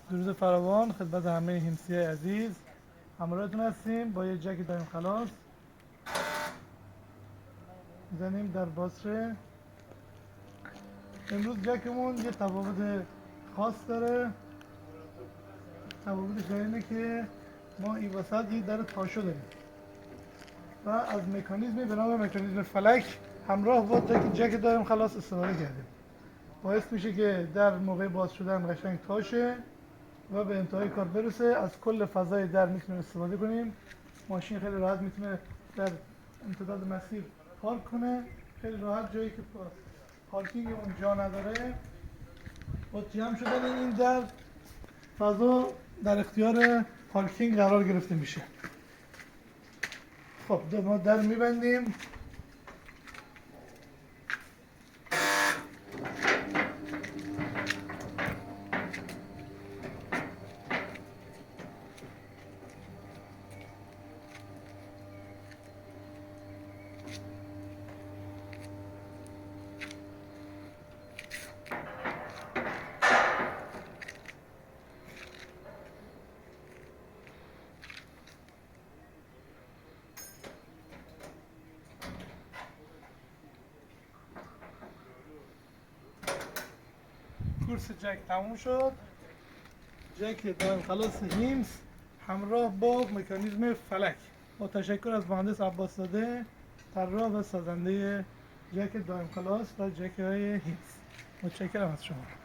درود فراوان خدمت همه همسی عزیز. همراهتون هستیم با یه جک دایم خلاص میزنیم در باتری. امروز جکمون یه تفاوت خاص داره. تفاوتش اینه که ما این وسط یه در تاشو داریم و از مکانیزمی به نام مکانیزم فلک همراه با جک دایم خلاص استفاده کردیم. باعث میشه که در موقع باز شدن قشنگ تاشه و به انتهای کار برسه. از کل فضای در میتونیم استفاده کنیم. ماشین خیلی راحت میتونه در امتداد مسیر پارک کنه. خیلی راحت جایی که پارکینگ اون جا نداره با جمع شدن این در فضا در اختیار پارکینگ قرار گرفته میشه. خب ما در میبندیم. کورس جک تموم شد. جک دایم خلاص هیمز همراه با مکانیزم فلک. با تشکر از مهندس عباس زاده، طراح و سازنده جک دایم خلاص و جک های هیمز. متشکرم از شما.